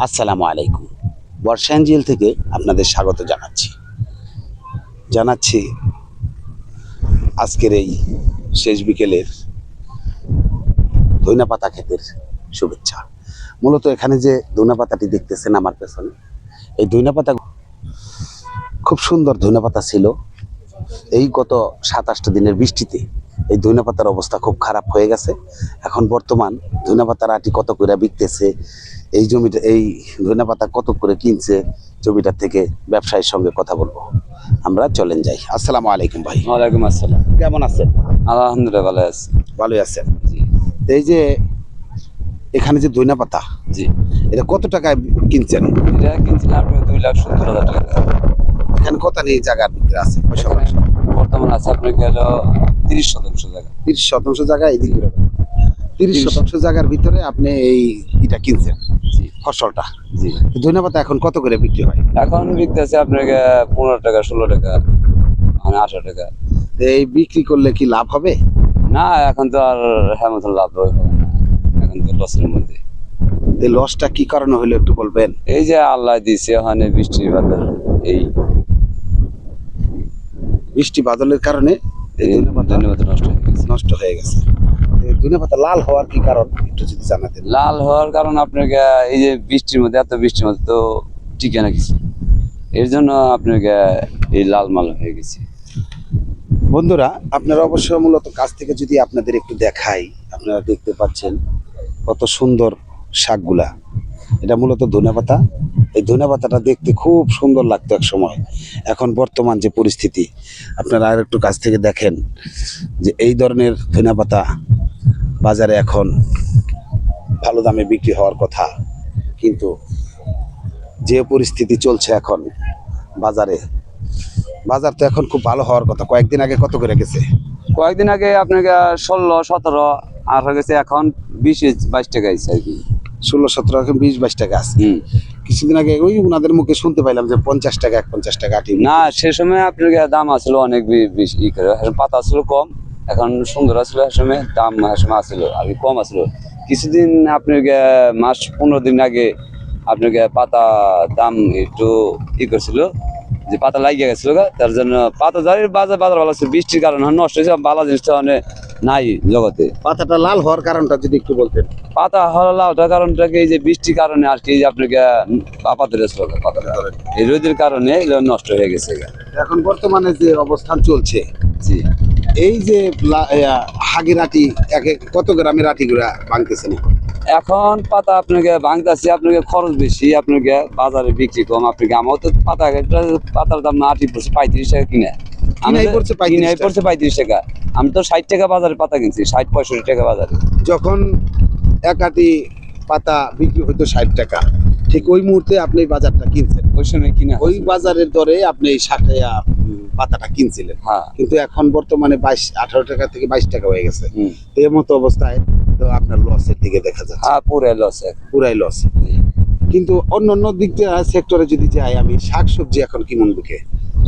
আসসালামু আলাইকুম। বর্ষায়ন জেল থেকে আপনাদের স্বাগত জানাচ্ছি আজকের এই শেষ বিকেলের ধইনাপাতা ক্ষেতের শুভেচ্ছা। মূলত এখানে যে ধইনাপাতাটি দেখতেছেন আমার পেছনে, এই ধইনাপাতা খুব সুন্দর ধইনাপাতা ছিল। এই গত 27টা দিনের বৃষ্টিতে এই ধইনাপাতার অবস্থা খুব খারাপ হয়ে গেছে। এখন বর্তমান ধইনাপাতার আটি কত করে বিকতেছে, এই জমিটা এই ধইনাপাতা কত করে কিনছে, জমিটার থেকে ব্যবসায়ীর সঙ্গে কথা বলবো। আমরা চলেন যাই। আসসালামু আলাইকুম ভাই। ওয়ালাইকুম আসসালাম। কেমন আছেন? আলহামদুলিল্লাহ ভালো আছি। ভালোই আছেন? এই যে এখানে যে ধইনাপাতা, জি, এটা কত টাকায় কিনছেন? এটা কিনছিলাম আপনি 2,70,000 টাকা। এখানে কত নেই জায়গার ভিতরে আছে? এখানে বর্তমান আছে আপনার গেল 30% জায়গা। 30% জায়গা, এদিকে 30% জায়গার ভিতরে আপনি এই এটা কিনছেন, জি ফসলটা। জি। ধইনাপাতা এখন কত করে বিক্রি হয়? এখন বিকতেছে আপনাকে 15 টাকা, 16 টাকা, মানে 18 টাকা। এই বিক্রি করলে কি লাভ হবে? না, এখন তো আর মতো লাভ হবে না, এখন তো লসের মধ্যে। এই লসটা কি কারণে হলো একটু বলবেন? এই যে আল্লাহ দিছে ওখানে বৃষ্টির বাদল, এই বৃষ্টি বাদলের কারণে এই ধইনাপাতা ধন্যবাদ নষ্ট হয়ে গেছে। নষ্ট হয়ে গেছে। এই ধইনাপাতা লাল হওয়ার কি কারণ একটু যদি জানাতেন। লাল হওয়ার কারণ আপনাকে এই যে বৃষ্টির মধ্যে, এত বৃষ্টির মধ্যে তো টিকে না কিছু, এর জন্য আপনাকে এই লাল মাল হয়ে গেছে। বন্ধুরা, আপনারা অবশ্য মূলত কাছ থেকে যদি আপনাদের একটু দেখাই, আপনারা দেখতে পাচ্ছেন কত সুন্দর শাকগুলা। এটা মূলত ধনেপাতা। এই ধনেপাতাটা দেখতে খুব সুন্দর লাগতো এক সময়। এখন বর্তমান যে পরিস্থিতি, আপনারা আর একটু কাছ থেকে দেখেন যে এই ধরনের ধনেপাতা বাজারে এখন ভালো দামে বিক্রি হওয়ার কথা, কিন্তু যে পরিস্থিতি চলছে এখন বাজার তো এখন খুব ভালো হওয়ার কথা। কয়েকদিন আগে কত করে গেছে? কয়েকদিন আগে আপনাকে 16, 17 আর হয়ে গেছে এখন 20, 22 টাকা আছে আর কি। 16, 17, এখন 20, 22 টাকা আছে। কিছুদিন আগে ওই ওনাদের মুখে শুনতে পাইলাম যে 50 টাকা, 51 টাকা আটি। না, সে সময় আপনার দাম আসলো অনেক বেশি করে, পাতা আসলো কম, এখন সুন্দর আসলো। সে সময় দাম সময় আসলো আর কম আসলো। কিছুদিন আপনার মাস 15 দিন আগে আপনার পাতা দাম একটু করছিল, যে পাতা লাগিয়ে গেছিল, তার জন্য পাতা বাজার ভালো আছে। বৃষ্টির কারণে নষ্ট হয়েছে, ভালো জিনিসটা অনেক নাই জগতে। পাতাটা লাল হওয়ার কারণটা যদি একটু বলতেন। পাতা লাউটার কারণটা কি, এই যে বৃষ্টির কারণে আর কি, আপনাকে পাতা ধরেছিল, পাতাটা এই রোদের কারণে এগুলো নষ্ট হয়ে গেছে। এখন বর্তমানে যে অবস্থান চলছে, জি, এই যে হাগির আটি কত গ্রামের আটিগুলা ভাঙতেছেন? এখন পাতা আপনাকে ভাঙতেছে, আপনাকে খরচ বেশি, আপনাকে বাজারে বিক্রি কম। আপনাকে আমার তো পাতার দাম না 35 টাকা কিনে পড়ছে 35 টাকা। আমি তো 60 টাকা বাজারে পাতা কিনছি, 60-65 টাকা বাজারে। যখন এক আটি পাতা বিক্রি হইতো 60 টাকা, ঠিক ওই মুহূর্তে আপনি বাজারটা কিনছেন, ওই সময় কিনা ওই বাজারের দরে আপনি এই 60 পাতাটা কিনছিলেন। হ্যাঁ, কিন্তু এখন বর্তমানে 18 টাকা থেকে 22 টাকা হয়ে গেছে। এর মতো অবস্থায় তো আপনার লসের দিকে দেখা যাচ্ছে। হ্যাঁ, পুরাই লস, পুরাই লস। কিন্তু অন্য দিক দিয়ে সেক্টরে যদি যাই, আমি শাকসবজি এখন কেমন বিকে?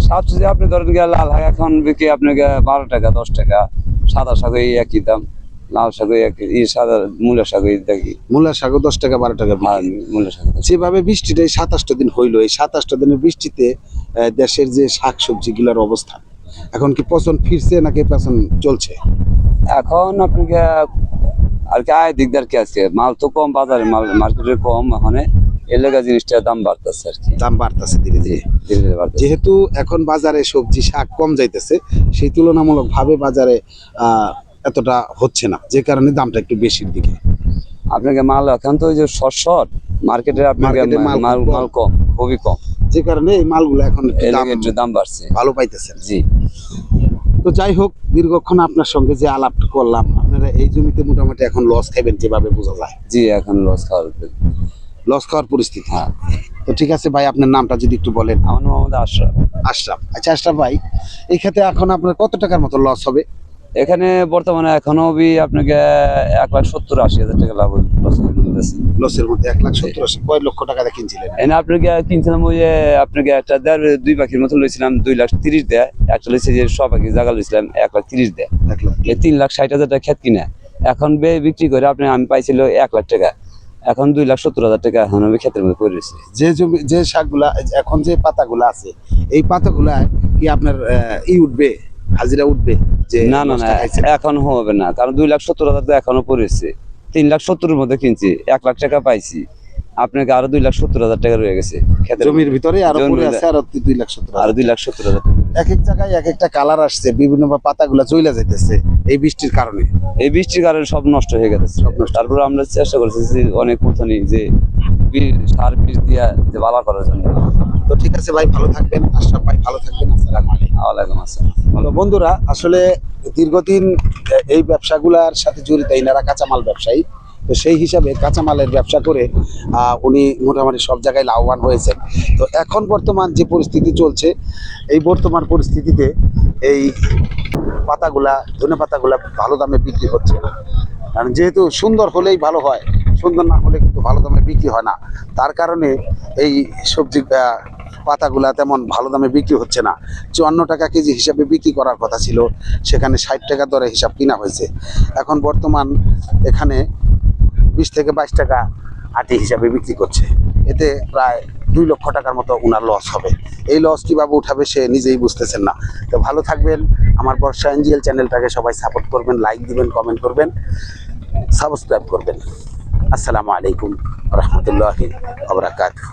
সবচেয়ে আপনি ধরেন লাল শাক এখন বিক্রি আপনাকে 12 টাকা, 10 টাকা। সাদা শাক একই দাম, লাল শাক একই, সাদা মূলা শাক দেখি, মূলা শাকও 10 টাকা, 12 টাকা। মূলা শাক যেভাবে বৃষ্টিটা 27টা দিন হইলো, এই 27টা দিনের বৃষ্টিতে দেশের যে শাকসবজি গুলার অবস্থা, এখন কি পচন ফিরছে নাকি পচন চলছে? এখন আপনাকে আর কি আয় দিকদার কি আছে, মাল তো কম বাজারে, মাল মার্কেটে কম, মানে এলাকা জিনিসটার দাম বাড়তেছে আর কি। দাম বাড়তেছে ধীরে ধীরে বাড়তেছে। যেহেতু এখন বাজারে সবজি শাক কম যাইতেছে, সেই তুলনামূলক ভাবে বাজারে এতটা হচ্ছে না, যে কারণে দামটা একটু বেশির দিকে। আপনাকে মাল এখন তো ওই যে শর্ট মার্কেটে আপনাকে মাল কম, খুবই কম, যে কারণে এই মালগুলো এখন একটু দাম বাড়ছে, ভালো পাইতেছেন। জি। তো যাই হোক, দীর্ঘক্ষণ আপনার সঙ্গে যে আলাপটা করলাম, আপনারা এই জমিতে মোটামুটি এখন লস খাবেন যেভাবে বোঝা যায়। জি, এখন লস খাওয়ার পরিস্থিতি। হ্যাঁ। তো ঠিক আছে ভাই, আপনার নামটা যদি একটু বলেন। আমার নাম মোহাম্মদ আশরাফ। আশরাফ। আচ্ছা আশরাফ ভাই, এই ক্ষেত্রে এখন আপনার কত টাকার মতো লস হবে? এখানে বর্তমানে এখনো আপনাকে 1,70,000-80,000 টাকা লাভ লসের মধ্যে 1,70,000 কয় লক্ষ টাকা দিয়ে কিনছিলেন? এনে আপনাকে কিনছিলাম ওই যে আপনাকে একটা 2 পাখির মতো লইছিলাম, 2,30,000 দেয়। একটা লইছে যে সব পাখি জায়গা লইছিলাম 1,30,000 দেয়। এই 3,60,000 টাকা খেত কিনা এখন বিক্রি করে আমি পাইছিল 1,00,000 টাকা। এখন 2,70,000 টাকা এখন আমি ক্ষেতের মধ্যে পড়েছি। যে জমি যে শাকগুলা এখন যে পাতাগুলা আছে, এই পাতাগুলা কি আপনার উঠবে, হাজিরা উঠবে? যে না না না, লসটা খাইছেন? এখন হবে না, কারণ 2,70,000 তো এখনো পড়েছে। 3,70,000 মধ্যে কিনছি, 1,00,000 টাকা পাইছি, আপনাকে আরো 2,70,000 টাকা রয়ে গেছে ক্ষেতের জমির ভিতরে আরো জমির পড়ে মধ্যে আছে, আর 2,70,000। আরো 2,70,000 টাকা। এক এক জায়গায় এক একটা কালার আসছে, বিভিন্ন পাতাগুলা চইলা যাইতেছে এই বৃষ্টির কারণে। এই বৃষ্টির কারণে সব নষ্ট হয়ে গেছে। সব নষ্ট। তারপর আমরা চেষ্টা করছি যে অনেক মতনই যে সার বিষ দিয়া যে ভালো করার জন্য। তো ঠিক আছে ভাই, ভালো থাকবেন, আশরাফ ভাই ভালো থাকবেন, আসসালামু আলাইকুম। ওয়ালাইকুম আসসালাম। তো বন্ধুরা, আসলে দীর্ঘদিন এই ব্যবসাগুলার সাথে জড়িত, এনারা কাঁচামাল ব্যবসায়ী, তো সেই হিসাবে কাঁচামালের ব্যবসা করে উনি মোটামুটি সব জায়গায় লাভবান হয়েছেন। তো এখন বর্তমান যে পরিস্থিতি চলছে, এই বর্তমান পরিস্থিতিতে এই পাতাগুলা, ধনে পাতাগুলা ভালো দামে বিক্রি হচ্ছে না। কারণ যেহেতু সুন্দর হলেই ভালো হয়, সুন্দর না হলে কিন্তু ভালো দামে বিক্রি হয় না। তার কারণে এই সবজি পাতাগুলা তেমন ভালো দামে বিক্রি হচ্ছে না। 54 টাকা কেজি হিসাবে বিক্রি করার কথা ছিল, সেখানে 60 টাকা দরে হিসাব কিনা হয়েছে। এখন বর্তমান এখানে 20 থেকে 22 টাকা আটি হিসাবে বিক্রি করছে। এতে প্রায় 2 লক্ষ টাকার মতো ওনার লস হবে। এই লস কিভাবে উঠাবে সে নিজেই বুঝতেছেন না। তো ভালো থাকবেন, আমার বর্ষা এনজিএল চ্যানেলটাকে সবাই সাপোর্ট করবেন, লাইক দিবেন, কমেন্ট করবেন, সাবস্ক্রাইব করবেন। আসসালামু আলাইকুম রহমতুল্লাহি ওয়া বারাকাতুহু।